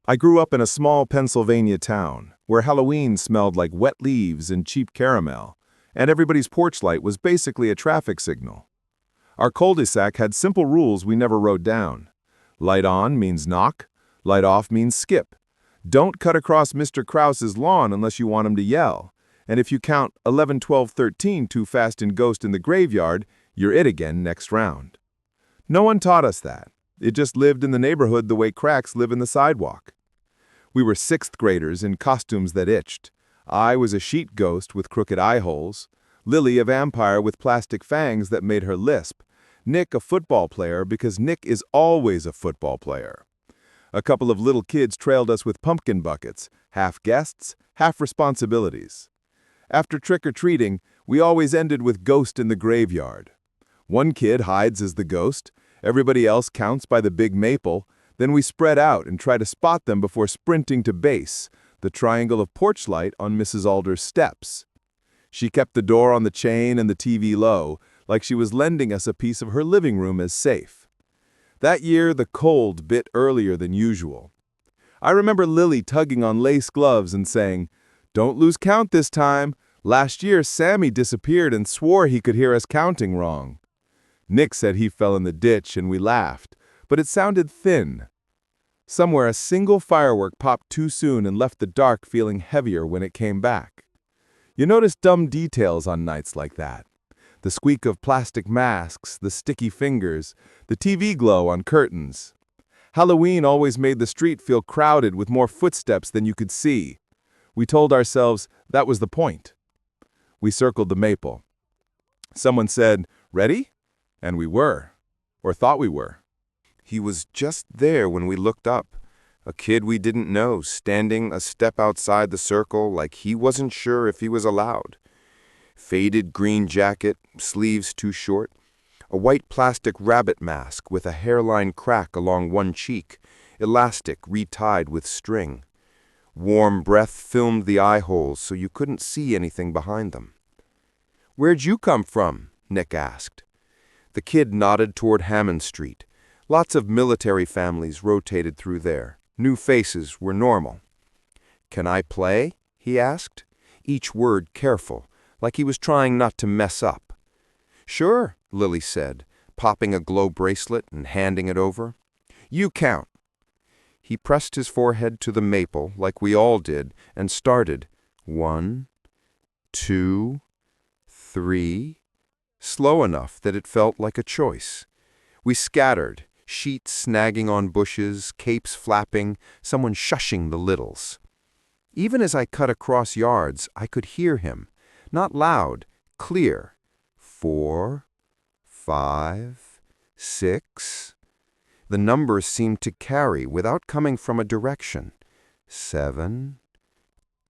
I grew up in a small Pennsylvania town where Halloween smelled like wet leaves and cheap caramel, and everybody's porch light was basically a traffic signal. Our cul-de-sac had simple rules we never wrote down. Light on means knock, light off means skip. Don't cut across Mr. Krause's lawn unless you want him to yell. And if you count 11, 12, 13 too fast in Ghost in the Graveyard, you're it again next round. No one taught us that. It just lived in the neighborhood the way cracks live in the sidewalk. We were sixth graders in costumes that itched. I was a sheet ghost with crooked eye holes, Lily a vampire with plastic fangs that made her lisp, Nick a football player because Nick is always a football player. A couple of little kids trailed us with pumpkin buckets, half guests, half responsibilities. After trick-or-treating, we always ended with Ghost in the Graveyard. One kid hides as the ghost, everybody else counts by the big maple, then we spread out and try to spot them before sprinting to base, the triangle of porch light on Mrs. Alder's steps. She kept the door on the chain and the TV low, like she was lending us a piece of her living room as safe. That year, the cold bit earlier than usual. I remember Lily tugging on lace gloves and saying, "Don't lose count this time. Last year, Sammy disappeared and swore he could hear us counting wrong." Nick said he fell in the ditch and we laughed, but it sounded thin. Somewhere a single firework popped too soon and left the dark feeling heavier when it came back. You notice dumb details on nights like that. The squeak of plastic masks, the sticky fingers, the TV glow on curtains. Halloween always made the street feel crowded with more footsteps than you could see. We told ourselves that was the point. We circled the maple. Someone said, "Ready?" And we were, or thought we were. He was just there when we looked up, a kid we didn't know, standing a step outside the circle like he wasn't sure if he was allowed. Faded green jacket, sleeves too short, a white plastic rabbit mask with a hairline crack along one cheek, elastic retied with string. Warm breath filmed the eye holes so you couldn't see anything behind them. "Where'd you come from?" Nick asked. The kid nodded toward Hammond Street. Lots of military families rotated through there. New faces were normal. "Can I play?" he asked, each word careful, like he was trying not to mess up. "Sure," Lily said, popping a glow bracelet and handing it over. "You count." He pressed his forehead to the maple, like we all did, and started. 1, 2, 3, slow enough that it felt like a choice. We scattered, sheets snagging on bushes, capes flapping, someone shushing the littles. Even as I cut across yards, I could hear him, not loud, clear. 4, 5, 6. The numbers seemed to carry without coming from a direction. 7,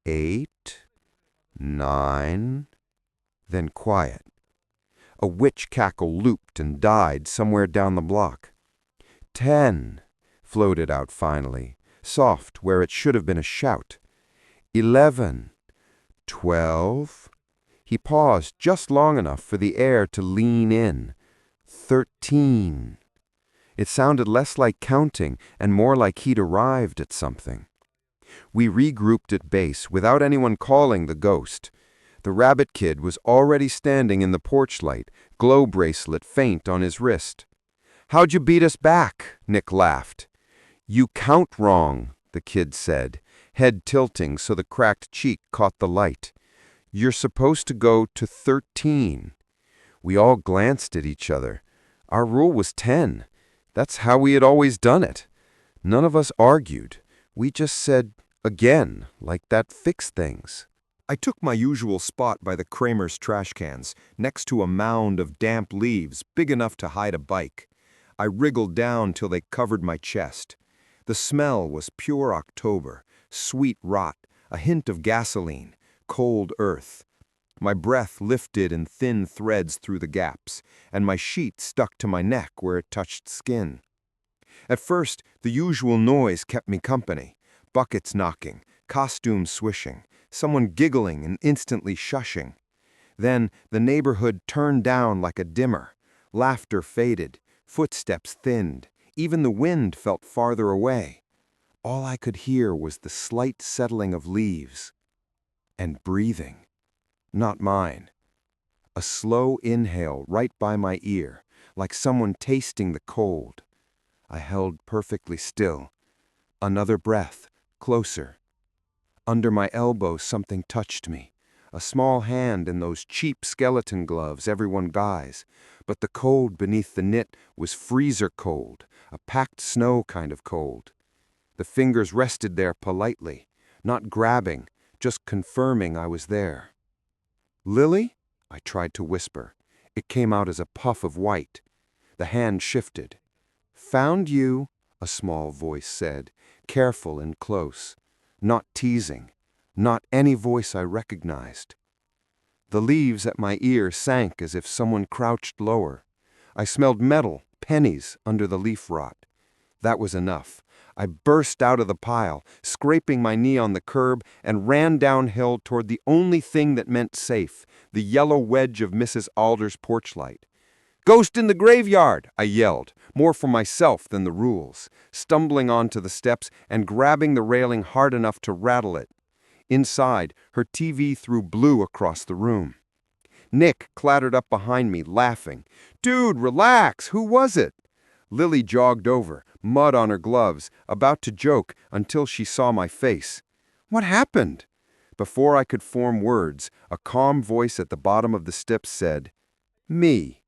8, 9, then quiet. A witch cackle looped and died somewhere down the block. 10 floated out finally, soft where it should have been a shout. 11, 12. He paused just long enough for the air to lean in. 13. It sounded less like counting and more like he'd arrived at something. We regrouped at base without anyone calling the ghost. The rabbit kid was already standing in the porch light, glow bracelet faint on his wrist. "How'd you beat us back?" Nick laughed. "You count wrong," the kid said, head tilting so the cracked cheek caught the light. "You're supposed to go to 13. We all glanced at each other. Our rule was 10. That's how we had always done it. None of us argued. We just said, "Again," like that fixed things. I took my usual spot by the Kramer's trash cans, next to a mound of damp leaves big enough to hide a bike. I wriggled down till they covered my chest. The smell was pure October, sweet rot, a hint of gasoline, cold earth. My breath lifted in thin threads through the gaps, and my sheet stuck to my neck where it touched skin. At first, the usual noise kept me company. Buckets knocking, costumes swishing, someone giggling and instantly shushing. Then the neighborhood turned down like a dimmer. Laughter faded, footsteps thinned, even the wind felt farther away. All I could hear was the slight settling of leaves. And breathing. Not mine. A slow inhale right by my ear, like someone tasting the cold. I held perfectly still. Another breath, closer. Under my elbow something touched me. A small hand in those cheap skeleton gloves everyone buys, but the cold beneath the knit was freezer cold, a packed snow kind of cold. The fingers rested there politely, not grabbing, just confirming I was there. "Lily?" I tried to whisper. It came out as a puff of white. The hand shifted. "Found you," a small voice said, careful and close. Not teasing. Not any voice I recognized. The leaves at my ear sank as if someone crouched lower. I smelled metal, pennies, under the leaf rot. That was enough. I burst out of the pile, scraping my knee on the curb, and ran downhill toward the only thing that meant safe, the yellow wedge of Mrs. Alder's porch light. "Ghost in the graveyard!" I yelled, more for myself than the rules, stumbling onto the steps and grabbing the railing hard enough to rattle it. Inside, her TV threw blue across the room. Nick clattered up behind me, laughing. "Dude, relax! Who was it?" Lily jogged over, mud on her gloves, about to joke until she saw my face. "What happened?" Before I could form words, a calm voice at the bottom of the steps said, "Me."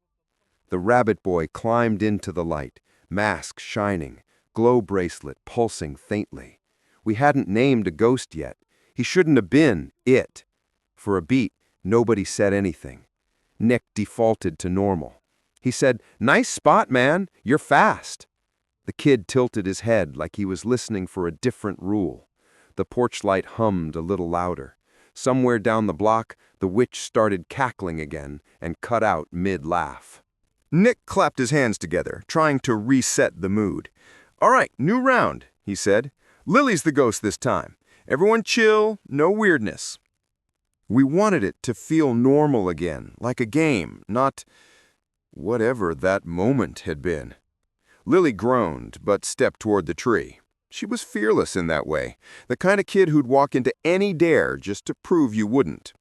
The rabbit boy climbed into the light, mask shining, glow bracelet pulsing faintly. We hadn't named a ghost yet. He shouldn't have been it. For a beat, nobody said anything. Nick defaulted to normal. He said, "Nice spot, man. You're fast." The kid tilted his head like he was listening for a different rule. The porch light hummed a little louder. Somewhere down the block, the witch started cackling again and cut out mid-laugh. Nick clapped his hands together, trying to reset the mood. "All right, new round," he said. "Lily's the ghost this time. Everyone chill, no weirdness." We wanted it to feel normal again, like a game, not whatever that moment had been. Lily groaned, but stepped toward the tree. She was fearless in that way, the kind of kid who'd walk into any dare just to prove you wouldn't.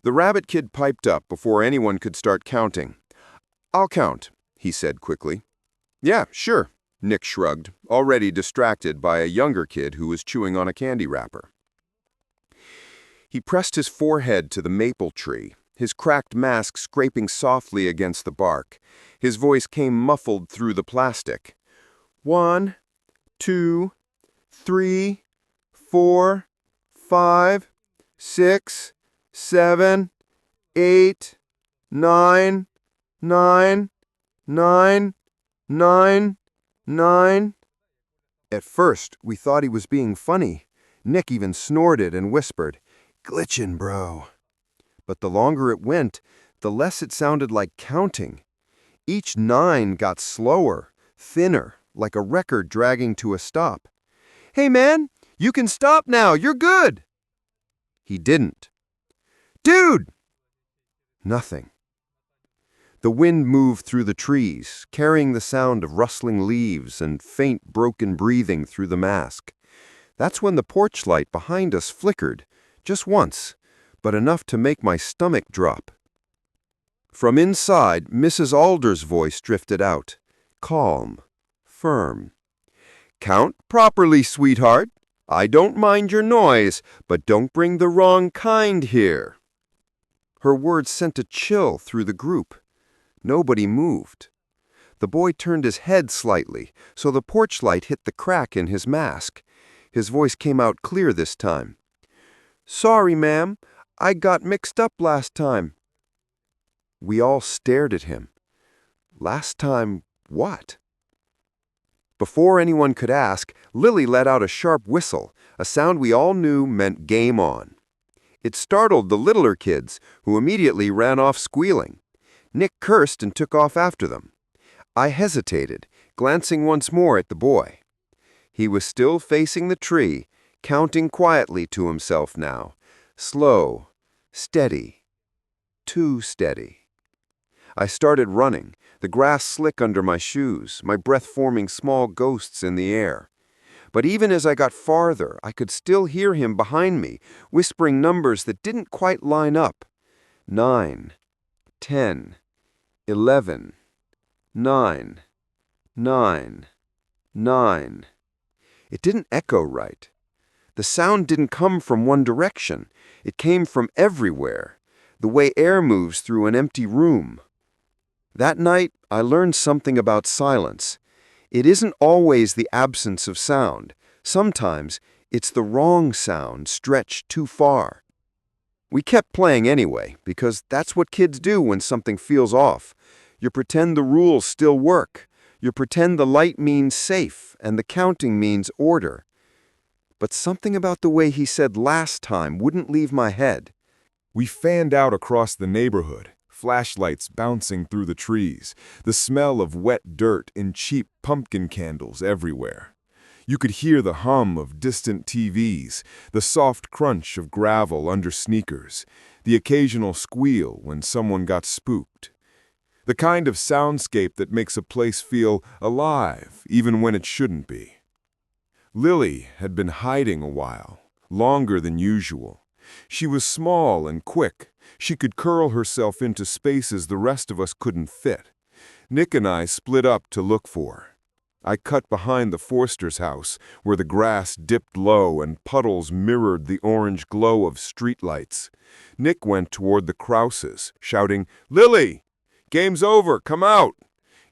The rabbit kid piped up before anyone could start counting. "I'll count," he said quickly. "Yeah, sure," Nick shrugged, already distracted by a younger kid who was chewing on a candy wrapper. He pressed his forehead to the maple tree, his cracked mask scraping softly against the bark. His voice came muffled through the plastic. 1, 2, 3, 4, 5, 6, 7, 8, 9, 9, 9, 9, 9. At first, we thought he was being funny. Nick even snorted and whispered, "Glitchin', bro." But the longer it went, the less it sounded like counting. Each 9 got slower, thinner, like a record dragging to a stop. "Hey man, you can stop now, you're good." He didn't. "Dude!" Nothing. The wind moved through the trees, carrying the sound of rustling leaves and faint broken breathing through the mask. That's when the porch light behind us flickered, just once, but enough to make my stomach drop. From inside, Mrs. Alder's voice drifted out, calm, firm. "Count properly, sweetheart. I don't mind your noise, but don't bring the wrong kind here." Her words sent a chill through the group. Nobody moved. The boy turned his head slightly, so the porch light hit the crack in his mask. His voice came out clear this time. "Sorry, ma'am. I got mixed up last time." We all stared at him. Last time what? Before anyone could ask, Lily let out a sharp whistle, a sound we all knew meant game on. It startled the littler kids, who immediately ran off squealing. Nick cursed and took off after them. I hesitated, glancing once more at the boy. He was still facing the tree, counting quietly to himself now. Slow, steady, too steady. I started running, the grass slick under my shoes, my breath forming small ghosts in the air. But even as I got farther, I could still hear him behind me, whispering numbers that didn't quite line up. 9, 10, 11, 9, 9, 9. It didn't echo right. The sound didn't come from one direction. It came from everywhere, the way air moves through an empty room. That night, I learned something about silence. It isn't always the absence of sound. Sometimes, it's the wrong sound stretched too far. We kept playing anyway, because that's what kids do when something feels off. You pretend the rules still work. You pretend the light means safe, and the counting means order. But something about the way he said last time wouldn't leave my head. We fanned out across the neighborhood, flashlights bouncing through the trees, the smell of wet dirt and cheap pumpkin candles everywhere. You could hear the hum of distant TVs, the soft crunch of gravel under sneakers, the occasional squeal when someone got spooked. The kind of soundscape that makes a place feel alive, even when it shouldn't be. Lily had been hiding a while, longer than usual. She was small and quick. She could curl herself into spaces the rest of us couldn't fit. Nick and I split up to look for her. I cut behind the Forster's house, where the grass dipped low and puddles mirrored the orange glow of streetlights. Nick went toward the Krauses, shouting, "Lily! Game's over, come out!"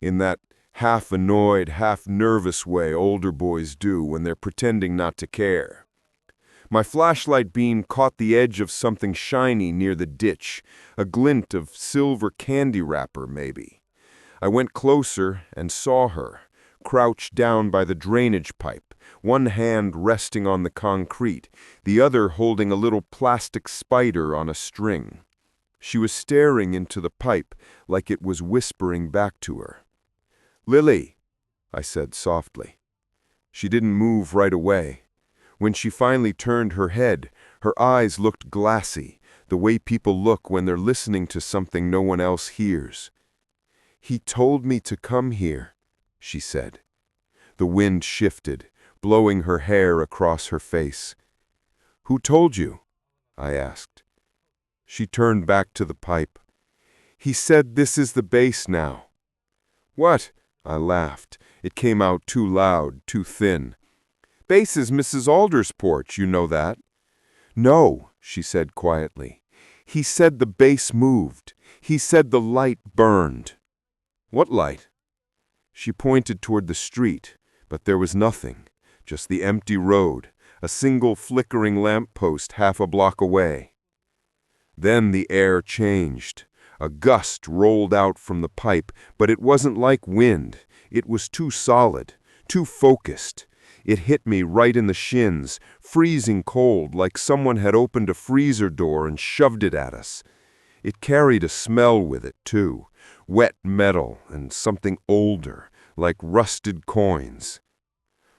in that half-annoyed, half-nervous way older boys do when they're pretending not to care. My flashlight beam caught the edge of something shiny near the ditch, a glint of silver candy wrapper, maybe. I went closer and saw her, crouched down by the drainage pipe, one hand resting on the concrete, the other holding a little plastic spider on a string. She was staring into the pipe like it was whispering back to her. "Lily," I said softly. She didn't move right away. When she finally turned her head, her eyes looked glassy, the way people look when they're listening to something no one else hears. "He told me to come here," she said. The wind shifted, blowing her hair across her face. "Who told you?" I asked. She turned back to the pipe. "He said this is the base now." "What?" I laughed. It came out too loud, too thin. "Base is Mrs. Alder's porch, you know that." "No," she said quietly. "He said the base moved. He said the light burned." "What light?" She pointed toward the street, but there was nothing, just the empty road, a single flickering lamppost half a block away. Then the air changed. A gust rolled out from the pipe, but it wasn't like wind. It was too solid, too focused. It hit me right in the shins, freezing cold, like someone had opened a freezer door and shoved it at us. It carried a smell with it, too, wet metal and something older, like rusted coins.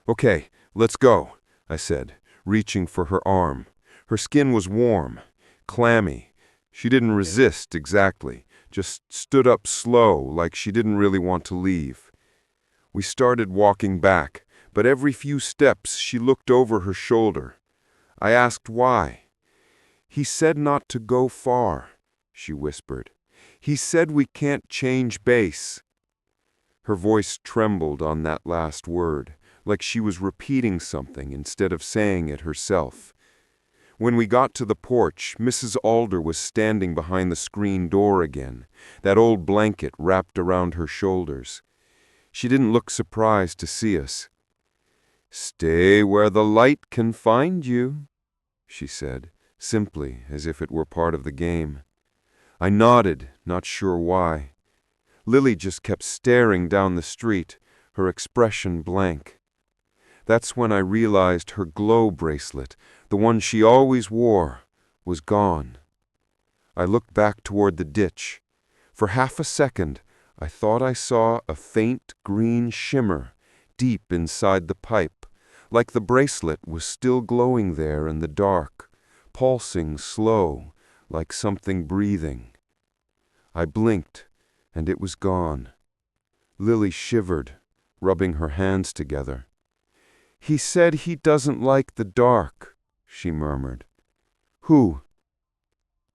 "Okay, let's go," I said, reaching for her arm. Her skin was warm, clammy. She didn't resist exactly, just stood up slow, like she didn't really want to leave. We started walking back, but every few steps she looked over her shoulder. I asked why. "He said not to go far," she whispered. "He said we can't change base." Her voice trembled on that last word, like she was repeating something instead of saying it herself. When we got to the porch, Mrs. Alder was standing behind the screen door again, that old blanket wrapped around her shoulders. She didn't look surprised to see us. "Stay where the light can find you," she said, simply, as if it were part of the game. I nodded, not sure why. Lily just kept staring down the street, her expression blank. That's when I realized her glow bracelet, the one she always wore, was gone. I looked back toward the ditch. For half a second, I thought I saw a faint green shimmer deep inside the pipe, like the bracelet was still glowing there in the dark, pulsing slow, like something breathing. I blinked, and it was gone. Lily shivered, rubbing her hands together. "He said he doesn't like the dark," she murmured. "Who?"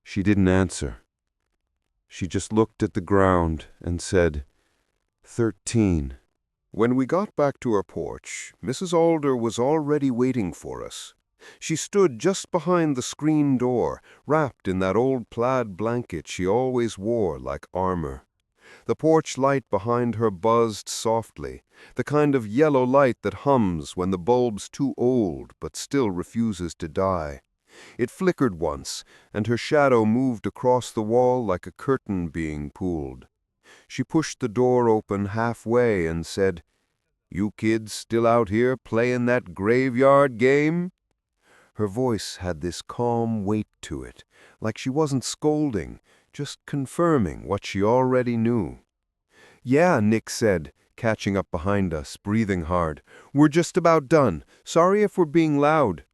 She didn't answer. She just looked at the ground and said, 13. When we got back to our porch, Mrs. Alder was already waiting for us. She stood just behind the screen door, wrapped in that old plaid blanket she always wore like armor. The porch light behind her buzzed softly, the kind of yellow light that hums when the bulb's too old but still refuses to die. It flickered once, and her shadow moved across the wall like a curtain being pulled. She pushed the door open halfway and said, "You kids still out here playing that graveyard game?" Her voice had this calm weight to it, like she wasn't scolding, just confirming what she already knew. "Yeah," Nick said, catching up behind us, breathing hard. "We're just about done. Sorry if we're being loud."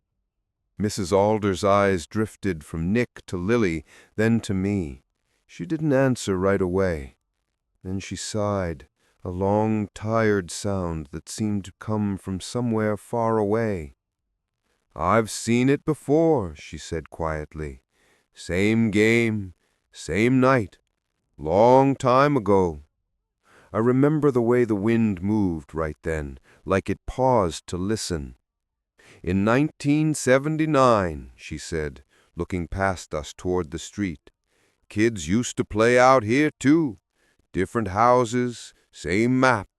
Mrs. Alder's eyes drifted from Nick to Lily, then to me. She didn't answer right away. Then she sighed, a long, tired sound that seemed to come from somewhere far away. "I've seen it before," she said quietly. "Same game, same night, long time ago." I remember the way the wind moved right then, like it paused to listen. "In 1979, she said, looking past us toward the street. "Kids used to play out here, too. Different houses, same map.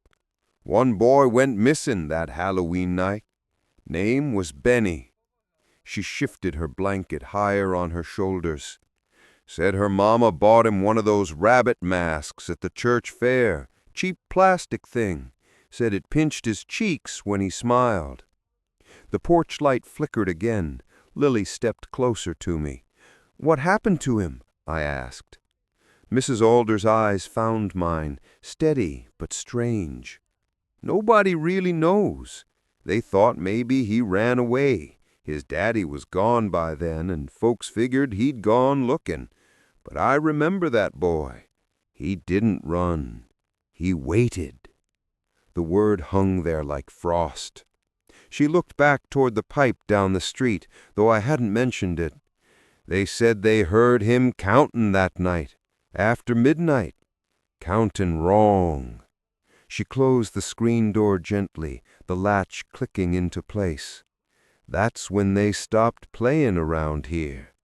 One boy went missing that Halloween night. Name was Benny." She shifted her blanket higher on her shoulders. "Said her mama bought him one of those rabbit masks at the church fair. Cheap plastic thing. Said it pinched his cheeks when he smiled." The porch light flickered again. Lily stepped closer to me. "What happened to him?" I asked. Mrs. Alder's eyes found mine, steady but strange. "Nobody really knows. They thought maybe he ran away. His daddy was gone by then, and folks figured he'd gone looking. But I remember that boy. He didn't run. He waited." The word hung there like frost. She looked back toward the pipe down the street, though I hadn't mentioned it. "They said they heard him countin' that night, after midnight. Countin' wrong." She closed the screen door gently, the latch clicking into place. "That's when they stopped playin' around here,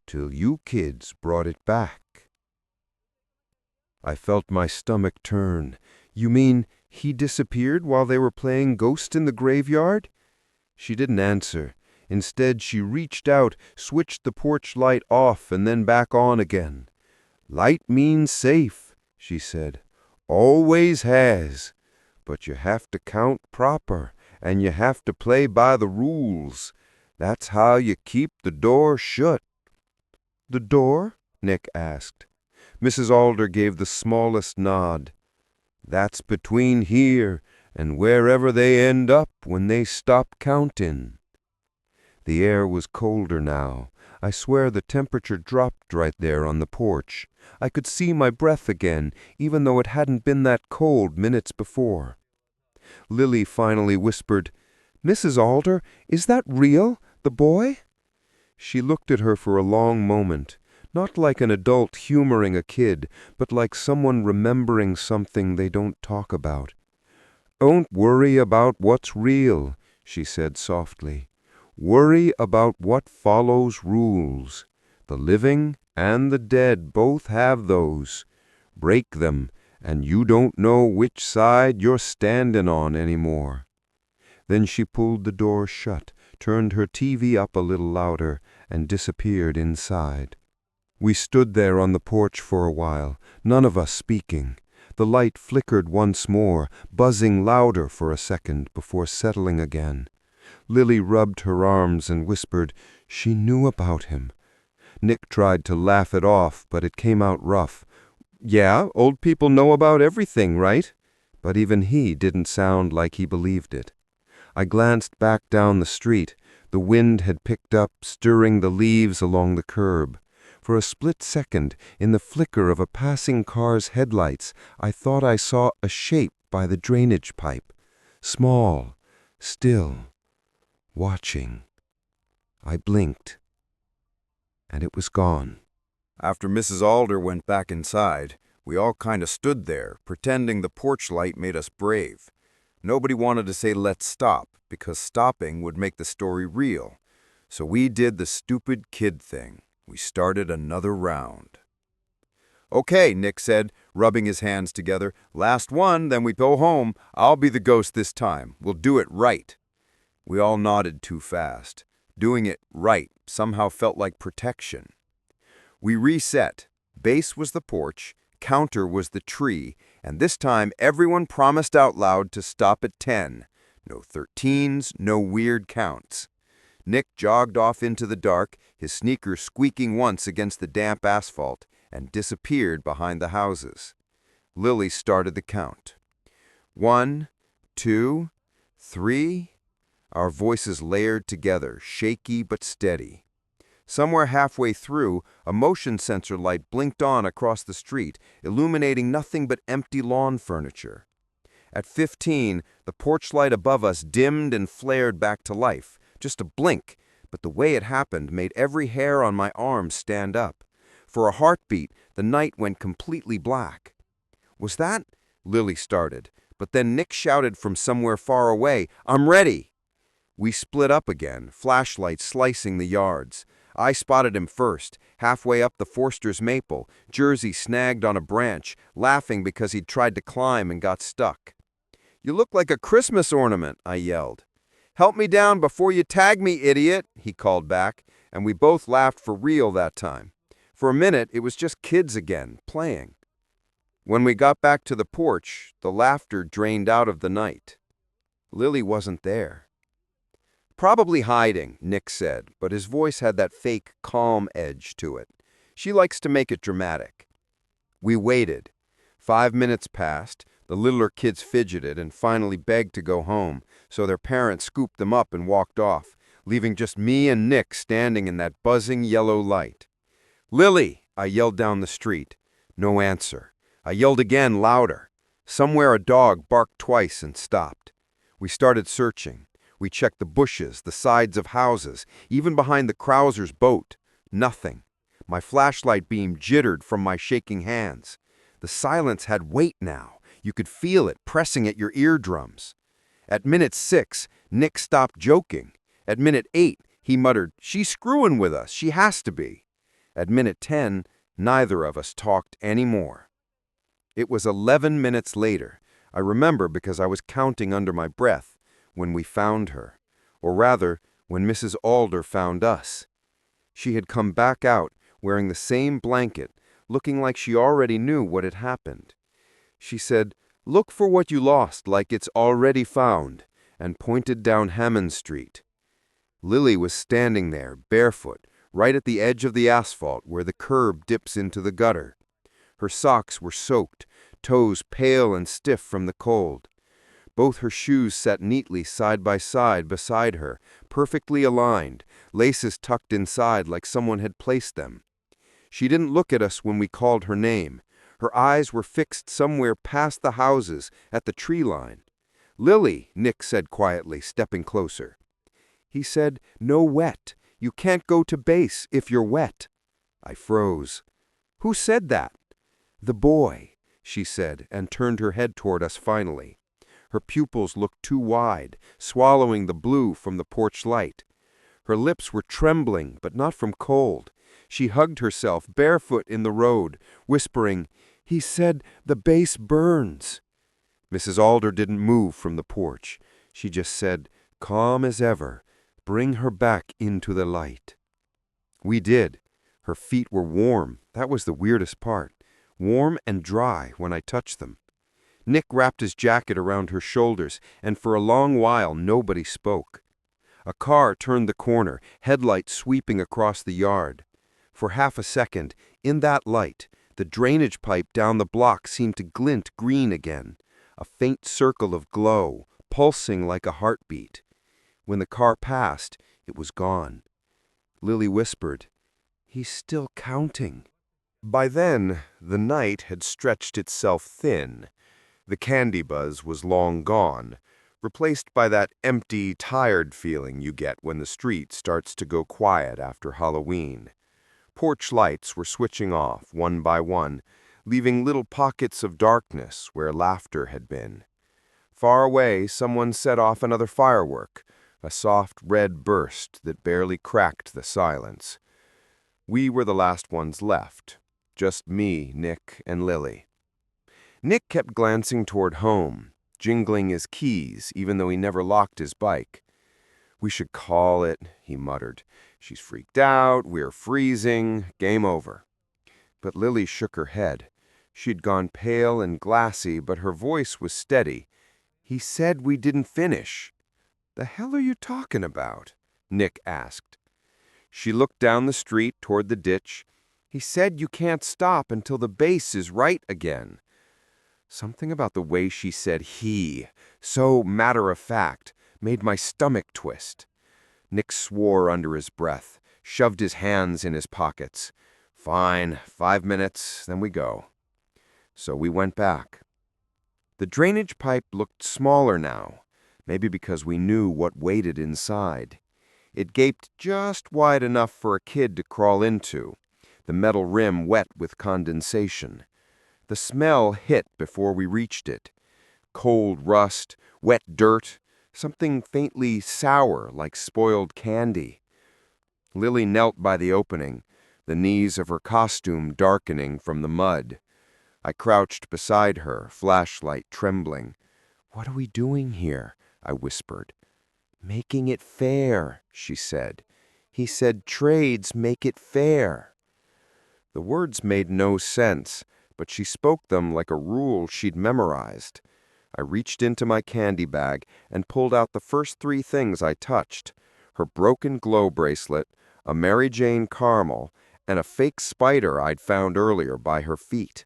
till you kids brought it back." I felt my stomach turn. "You mean he disappeared while they were playing Ghost in the Graveyard?" She didn't answer. Instead, she reached out, switched the porch light off and then back on again. "Light means safe," she said. "Always has. But you have to count proper, and you have to play by the rules. That's how you keep the door shut." "The door?" Nick asked. Mrs. Alder gave the smallest nod. "That's between here and wherever they end up when they stop counting." The air was colder now. I swear the temperature dropped right there on the porch. I could see my breath again, even though it hadn't been that cold minutes before. Lily finally whispered, "Mrs. Alder, is that real, the boy?" She looked at her for a long moment, not like an adult humoring a kid, but like someone remembering something they don't talk about. "Don't worry about what's real," she said softly. "Worry about what follows rules. The living and the dead both have those. Break them, and you don't know which side you're standing on anymore." Then she pulled the door shut, turned her TV up a little louder, and disappeared inside. We stood there on the porch for a while, none of us speaking. The light flickered once more, buzzing louder for a second before settling again. Lily rubbed her arms and whispered, "She knew about him." Nick tried to laugh it off, but it came out rough. "Yeah, old people know about everything, right?" But even he didn't sound like he believed it. I glanced back down the street. The wind had picked up, stirring the leaves along the curb. For a split second, in the flicker of a passing car's headlights, I thought I saw a shape by the drainage pipe. Small, still. watching. I blinked, and it was gone. After Mrs. Alder went back inside, we all kind of stood there, pretending the porch light made us brave. Nobody wanted to say let's stop, because stopping would make the story real. So we did the stupid kid thing. We started another round. "Okay," Nick said, rubbing his hands together. "Last one, then we go home. I'll be the ghost this time. We'll do it right." We all nodded too fast. Doing it right somehow felt like protection. We reset. Base was the porch, counter was the tree, and this time everyone promised out loud to stop at 10. No 13s, no weird counts. Nick jogged off into the dark, his sneakers squeaking once against the damp asphalt, and disappeared behind the houses. Lily started the count. 1, 2, 3. Our voices layered together, shaky but steady. Somewhere halfway through, a motion sensor light blinked on across the street, illuminating nothing but empty lawn furniture. At 15, the porch light above us dimmed and flared back to life. Just a blink, but the way it happened made every hair on my arm stand up. For a heartbeat, the night went completely black. "Was that?" Lily started, but then Nick shouted from somewhere far away, "I'm ready!" We split up again, flashlights slicing the yards. I spotted him first, halfway up the Forster's maple, jersey snagged on a branch, laughing because he'd tried to climb and got stuck. "You look like a Christmas ornament," I yelled. "Help me down before you tag me, idiot," he called back, and we both laughed for real that time. For a minute, it was just kids again, playing. When we got back to the porch, the laughter drained out of the night. Lily wasn't there. "Probably hiding," Nick said, but his voice had that fake, calm edge to it. She likes to make it dramatic. We waited. 5 minutes passed, the littler kids fidgeted and finally begged to go home, so their parents scooped them up and walked off, leaving just me and Nick standing in that buzzing yellow light. "Lily!" I yelled down the street. No answer. I yelled again, louder. Somewhere a dog barked twice and stopped. We started searching. We checked the bushes, the sides of houses, even behind the Krauser's boat. Nothing. My flashlight beam jittered from my shaking hands. The silence had weight now. You could feel it pressing at your eardrums. At minute 6, Nick stopped joking. At minute 8, he muttered, "She's screwing with us. She has to be." At minute 10, neither of us talked any more. It was 11 minutes later. I remember because I was counting under my breath, when we found her. Or rather, when Mrs. Alder found us. She had come back out, wearing the same blanket, looking like she already knew what had happened. She said, "Look for what you lost like it's already found," and pointed down Hammond Street. Lily was standing there, barefoot, right at the edge of the asphalt where the curb dips into the gutter. Her socks were soaked, toes pale and stiff from the cold. Both her shoes sat neatly side by side beside her, perfectly aligned, laces tucked inside like someone had placed them. She didn't look at us when we called her name. Her eyes were fixed somewhere past the houses, at the tree line. "Lily," Nick said quietly, stepping closer. He said, "No wet. You can't go to base if you're wet." I froze. "Who said that?" "The boy," she said, and turned her head toward us finally. Her pupils looked too wide, swallowing the blue from the porch light. Her lips were trembling, but not from cold. She hugged herself barefoot in the road, whispering, "He said the base burns." Mrs. Alder didn't move from the porch. She just said, calm as ever, "Bring her back into the light." We did. Her feet were warm. That was the weirdest part. Warm and dry when I touched them. Nick wrapped his jacket around her shoulders, and for a long while nobody spoke. A car turned the corner, headlights sweeping across the yard. For half a second, in that light, the drainage pipe down the block seemed to glint green again, a faint circle of glow, pulsing like a heartbeat. When the car passed, it was gone. Lily whispered, "He's still counting." By then, the night had stretched itself thin. The candy buzz was long gone. replaced by that empty, tired feeling you get when the street starts to go quiet after Halloween. Porch lights were switching off, one by one, leaving little pockets of darkness where laughter had been. Far away, someone set off another firework, a soft red burst that barely cracked the silence. We were the last ones left, just me, Nick, and Lily. Nick kept glancing toward home, jingling his keys even though he never locked his bike. "We should call it," he muttered. "She's freaked out, we're freezing, game over." But Lily shook her head. She'd gone pale and glassy, but her voice was steady. "He said we didn't finish." "The hell are you talking about?" Nick asked. She looked down the street toward the ditch. "He said you can't stop until the base is right again." Something about the way she said "he," so matter-of-fact, made my stomach twist. Nick swore under his breath, shoved his hands in his pockets. "Fine, 5 minutes, then we go." So we went back. The drainage pipe looked smaller now, maybe because we knew what waited inside. It gaped just wide enough for a kid to crawl into, the metal rim wet with condensation. The smell hit before we reached it. Cold rust, wet dirt, something faintly sour like spoiled candy. Lily knelt by the opening, the knees of her costume darkening from the mud. I crouched beside her, flashlight trembling. "What are we doing here?" I whispered. "Making it fair," she said. "He said trades make it fair." The words made no sense, but she spoke them like a rule she'd memorized. I reached into my candy bag and pulled out the first 3 things I touched: her broken glow bracelet, a Mary Jane caramel, and a fake spider I'd found earlier by her feet.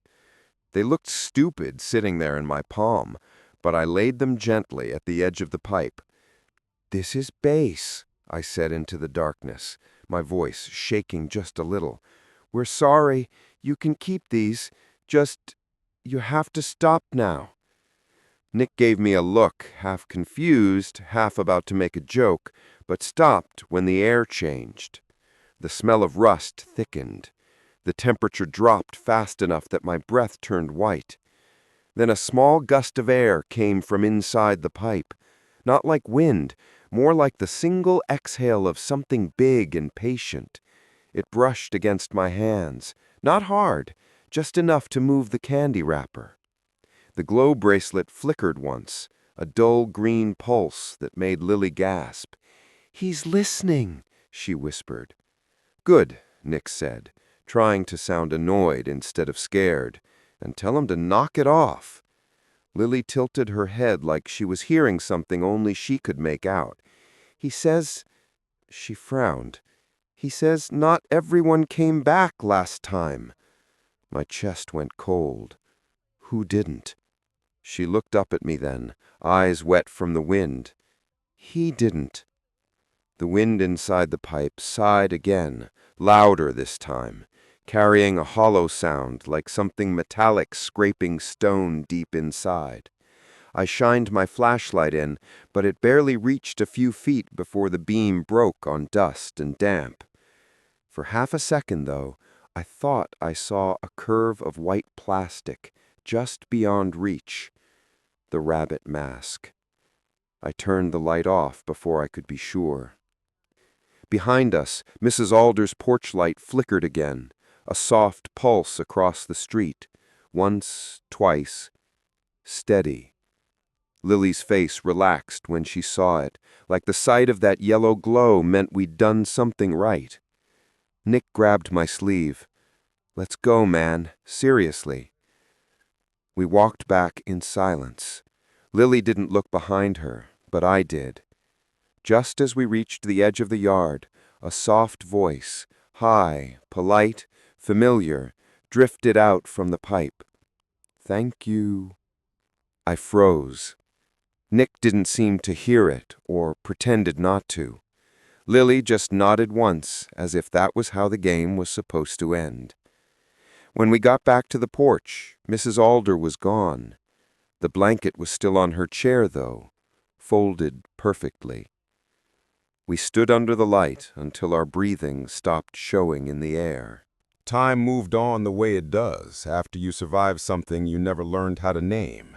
They looked stupid sitting there in my palm, but I laid them gently at the edge of the pipe. "This is base," I said into the darkness, my voice shaking just a little. "We're sorry. You can keep these. Just, you have to stop now." Nick gave me a look, half confused, half about to make a joke, but stopped when the air changed. The smell of rust thickened. The temperature dropped fast enough that my breath turned white. Then a small gust of air came from inside the pipe, not like wind, more like the single exhale of something big and patient. It brushed against my hands, not hard, just enough to move the candy wrapper. The glow bracelet flickered once, a dull green pulse that made Lily gasp. "He's listening," she whispered. "Good," Nick said, trying to sound annoyed instead of scared, "and tell him to knock it off." Lily tilted her head like she was hearing something only she could make out. "He says," she frowned, "he says not everyone came back last time." My chest went cold. "Who didn't?" She looked up at me then, eyes wet from the wind. "He didn't." The wind inside the pipe sighed again, louder this time, carrying a hollow sound like something metallic scraping stone deep inside. I shined my flashlight in, but it barely reached a few feet before the beam broke on dust and damp. For half a second, though, I thought I saw a curve of white plastic just beyond reach. The rabbit mask. I turned the light off before I could be sure. Behind us, Mrs. Alder's porch light flickered again, a soft pulse across the street. Once, twice. Steady. Lily's face relaxed when she saw it, like the sight of that yellow glow meant we'd done something right. Nick grabbed my sleeve. "Let's go, man. Seriously." We walked back in silence. Lily didn't look behind her, but I did. Just as we reached the edge of the yard, a soft voice, high, polite, familiar, drifted out from the pipe. "Thank you." I froze. Nick didn't seem to hear it, or pretended not to. Lily just nodded once, as if that was how the game was supposed to end. When we got back to the porch, Mrs. Alder was gone. The blanket was still on her chair, though. folded perfectly. We stood under the light until our breathing stopped showing in the air. Time moved on the way it does after you survive something you never learned how to name.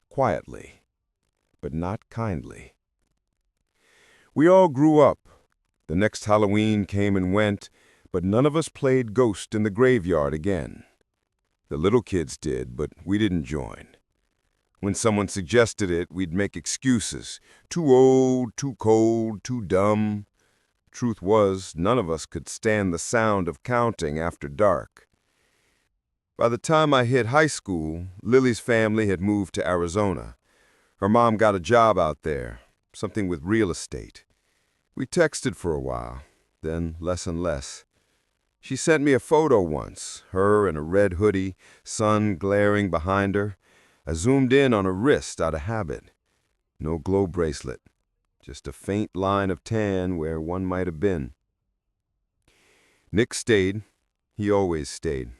Quietly, but not kindly. We all grew up. The next Halloween came and went, but none of us played ghost in the graveyard again. The little kids did, but we didn't join. When someone suggested it, we'd make excuses. Too old, too cold, too dumb. Truth was, none of us could stand the sound of counting after dark. By the time I hit high school, Lily's family had moved to Arizona. Her mom got a job out there, something with real estate. We texted for a while, then less and less. She sent me a photo once, her in a red hoodie, sun glaring behind her. I zoomed in on her wrist out of habit. No glow bracelet, just a faint line of tan where one might have been. Nick stayed. He always stayed.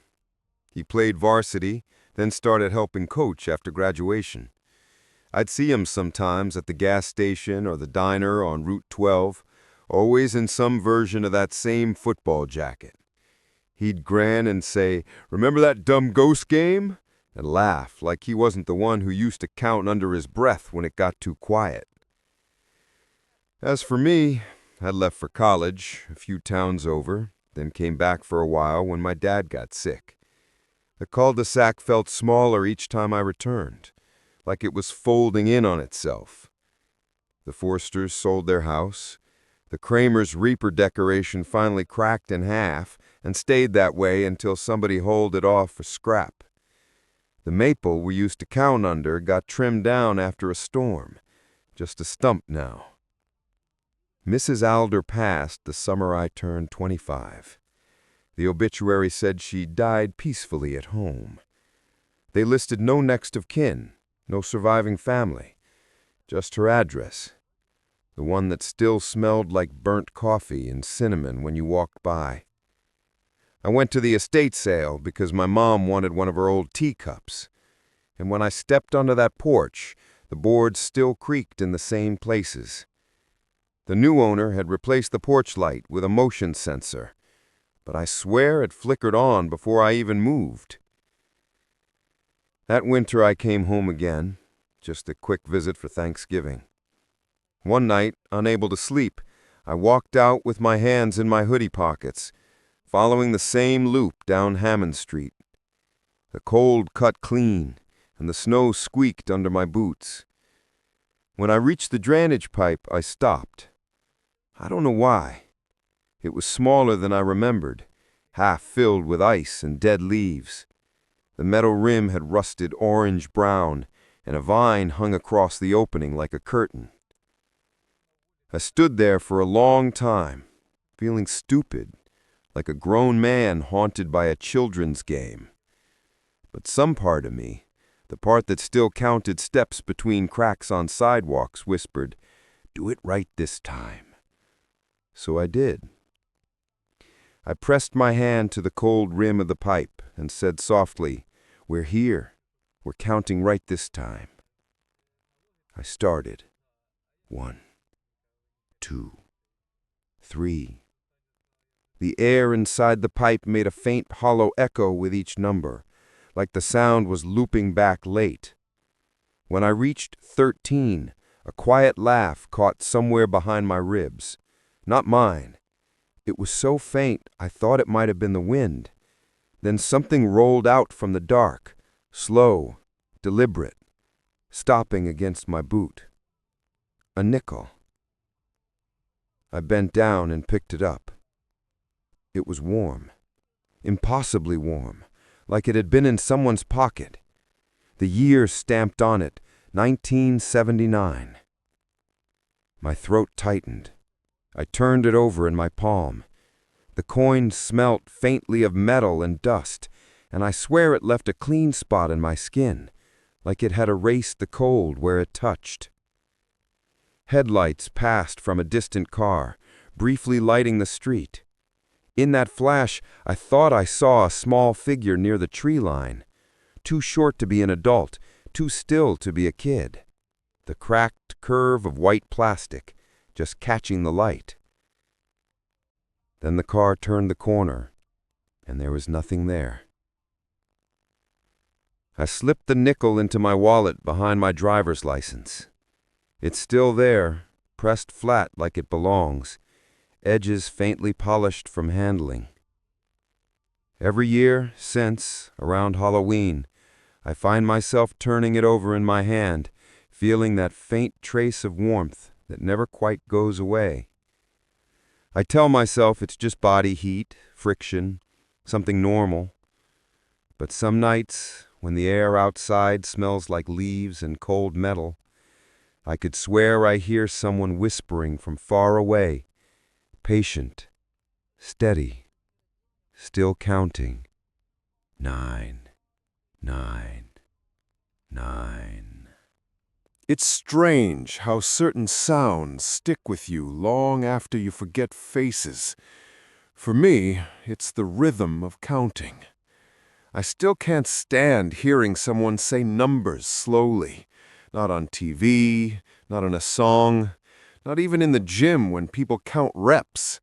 He played varsity, then started helping coach after graduation. I'd see him sometimes at the gas station or the diner on Route 12, always in some version of that same football jacket. He'd grin and say, "Remember that dumb ghost game?" and laugh like he wasn't the one who used to count under his breath when it got too quiet. As for me, I left for college, a few towns over, then came back for a while when my dad got sick. The cul-de-sac felt smaller each time I returned, like it was folding in on itself. The Forsters sold their house. The Kramer's Reaper decoration finally cracked in half and stayed that way until somebody hauled it off for scrap. The maple we used to count under got trimmed down after a storm, just a stump now. Mrs. Alder passed the summer I turned 25. The obituary said she died peacefully at home. They listed no next of kin, no surviving family, just her address, the one that still smelled like burnt coffee and cinnamon when you walked by. I went to the estate sale because my mom wanted one of her old teacups, and when I stepped onto that porch, the boards still creaked in the same places. The new owner had replaced the porch light with a motion sensor, but I swear it flickered on before I even moved. That winter I came home again, just a quick visit for Thanksgiving. One night, unable to sleep, I walked out with my hands in my hoodie pockets, following the same loop down Hammond Street. The cold cut clean, and the snow squeaked under my boots. When I reached the drainage pipe, I stopped. I don't know why. It was smaller than I remembered, half filled with ice and dead leaves. The metal rim had rusted orange-brown, and a vine hung across the opening like a curtain. I stood there for a long time, feeling stupid, like a grown man haunted by a children's game. But some part of me, the part that still counted steps between cracks on sidewalks, whispered, "Do it right this time." So I did. I pressed my hand to the cold rim of the pipe and said softly, "We're here. We're counting right this time." I started. 1, 2, 3. The air inside the pipe made a faint hollow echo with each number, like the sound was looping back late. When I reached 13, a quiet laugh caught somewhere behind my ribs. Not mine. It was so faint I thought it might have been the wind. Then something rolled out from the dark, slow, deliberate, stopping against my boot. A nickel. I bent down and picked it up. It was warm, impossibly warm, like it had been in someone's pocket. The year stamped on it, 1979. My throat tightened. I turned it over in my palm. The coin smelt faintly of metal and dust, and I swear it left a clean spot in my skin, like it had erased the cold where it touched. Headlights passed from a distant car, briefly lighting the street. In that flash, I thought I saw a small figure near the tree line, too short to be an adult, too still to be a kid. the cracked curve of white plastic, just catching the light. Then the car turned the corner, and there was nothing there. I slipped the nickel into my wallet behind my driver's license. It's still there, pressed flat like it belongs, edges faintly polished from handling. Every year since, around Halloween, I find myself turning it over in my hand, feeling that faint trace of warmth that never quite goes away. I tell myself it's just body heat, friction, something normal. But some nights, when the air outside smells like leaves and cold metal, I could swear I hear someone whispering from far away, patient, steady, still counting. 9, 9, 9. It's strange how certain sounds stick with you long after you forget faces. For me, it's the rhythm of counting. I still can't stand hearing someone say numbers slowly. Not on TV, not in a song, not even in the gym when people count reps.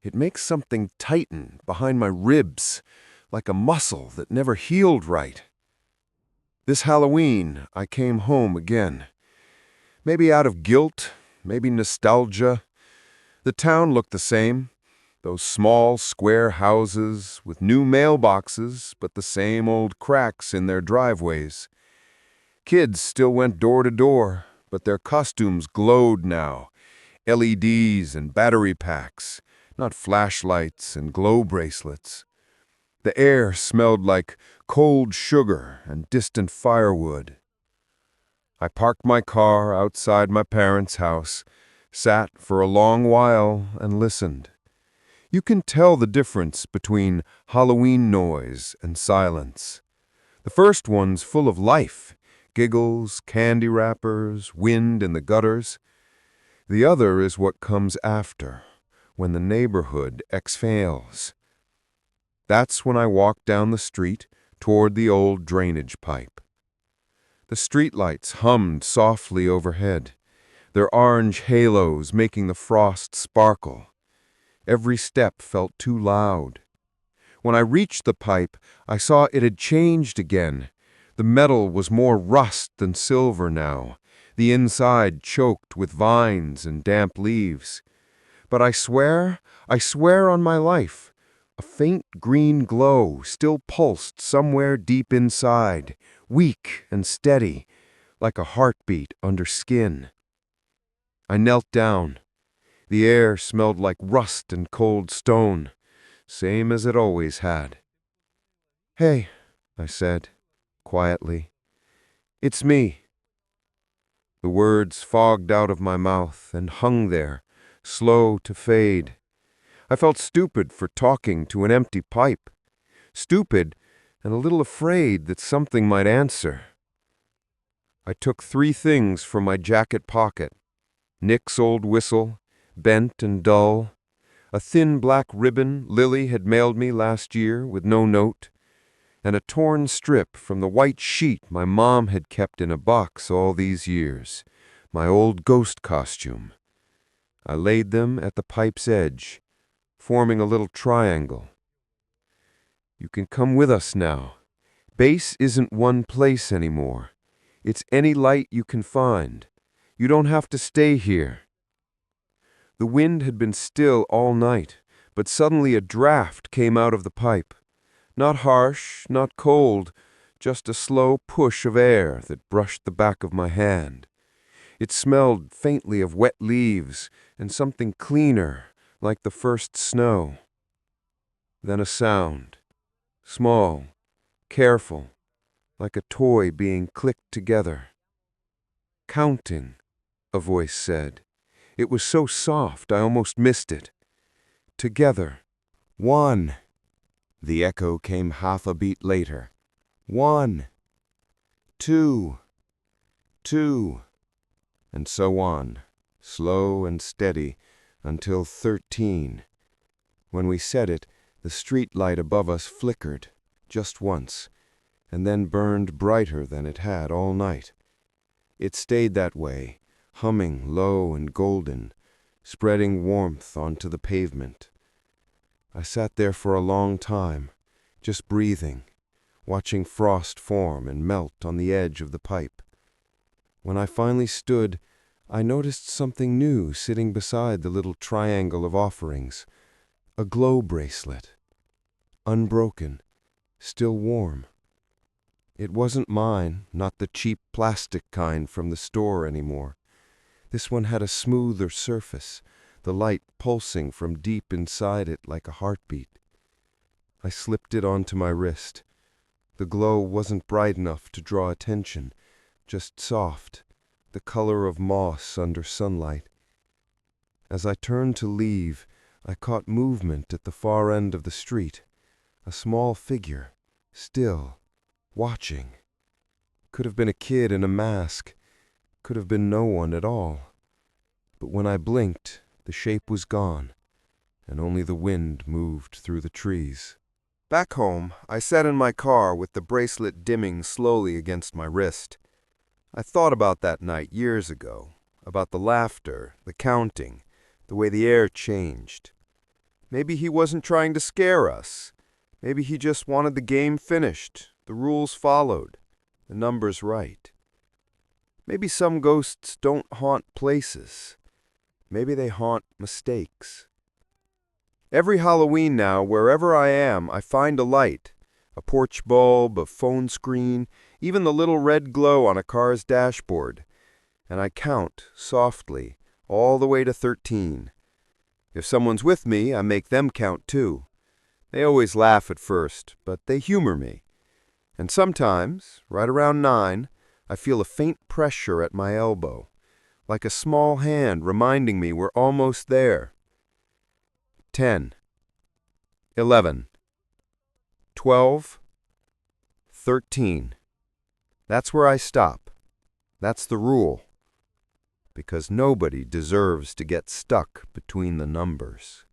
It makes something tighten behind my ribs, like a muscle that never healed right. This Halloween, I came home again. Maybe out of guilt, maybe nostalgia. The town looked the same. Those small, square houses with new mailboxes, but the same old cracks in their driveways. Kids still went door to door, but their costumes glowed now. LEDs and battery packs, not flashlights and glow bracelets. The air smelled like cold sugar and distant firewood. I parked my car outside my parents' house, sat for a long while and listened. You can tell the difference between Halloween noise and silence. The first one's full of life, giggles, candy wrappers, wind in the gutters. The other is what comes after, when the neighborhood exhales. That's when I walked down the street toward the old drainage pipe. The streetlights hummed softly overhead, their orange halos making the frost sparkle. Every step felt too loud. When I reached the pipe, I saw it had changed again. The metal was more rust than silver now, the inside choked with vines and damp leaves. But I swear on my life, a faint green glow still pulsed somewhere deep inside, weak and steady, like a heartbeat under skin. I knelt down. The air smelled like rust and cold stone, same as it always had. "Hey," I said, quietly. "It's me." The words fogged out of my mouth and hung there, slow to fade. I felt stupid for talking to an empty pipe. Stupid and a little afraid that something might answer. I took 3 things from my jacket pocket. Nick's old whistle, bent and dull, a thin black ribbon Lily had mailed me last year with no note, and a torn strip from the white sheet my mom had kept in a box all these years, my old ghost costume. I laid them at the pipe's edge, forming a little triangle. "You can come with us now. Base isn't one place anymore. It's any light you can find. You don't have to stay here." The wind had been still all night, but suddenly a draft came out of the pipe. Not harsh, not cold, just a slow push of air that brushed the back of my hand. It smelled faintly of wet leaves and something cleaner, like the first snow. Then a sound, small, careful, like a toy being clicked together. "Counting," a voice said. It was so soft I almost missed it. "Together. 1. The echo came half a beat later. 1. 2. 2. And so on, slow and steady, until 13. When we said it, the street light above us flickered, just once, and then burned brighter than it had all night. It stayed that way, humming low and golden, spreading warmth onto the pavement. I sat there for a long time, just breathing, watching frost form and melt on the edge of the pipe. When I finally stood, I noticed something new sitting beside the little triangle of offerings. A glow bracelet. Unbroken, still warm. It wasn't mine, not the cheap plastic kind from the store anymore. This one had a smoother surface, the light pulsing from deep inside it like a heartbeat. I slipped it onto my wrist. The glow wasn't bright enough to draw attention, just soft, the color of moss under sunlight. As I turned to leave, I caught movement at the far end of the street. A small figure, still, watching. Could have been a kid in a mask. Could have been no one at all. But when I blinked, the shape was gone, and only the wind moved through the trees. Back home, I sat in my car with the bracelet dimming slowly against my wrist. I thought about that night years ago, about the laughter, the counting, the way the air changed. Maybe he wasn't trying to scare us. Maybe he just wanted the game finished, the rules followed, the numbers right. Maybe some ghosts don't haunt places. Maybe they haunt mistakes. Every Halloween now, wherever I am, I find a light, a porch bulb, a phone screen, even the little red glow on a car's dashboard, and I count, softly, all the way to 13. If someone's with me, I make them count too. They always laugh at first, but they humor me. And sometimes, right around 9, I feel a faint pressure at my elbow, like a small hand reminding me we're almost there. 10, 11, 12, 13. That's where I stop. That's the rule. Because nobody deserves to get stuck between the numbers.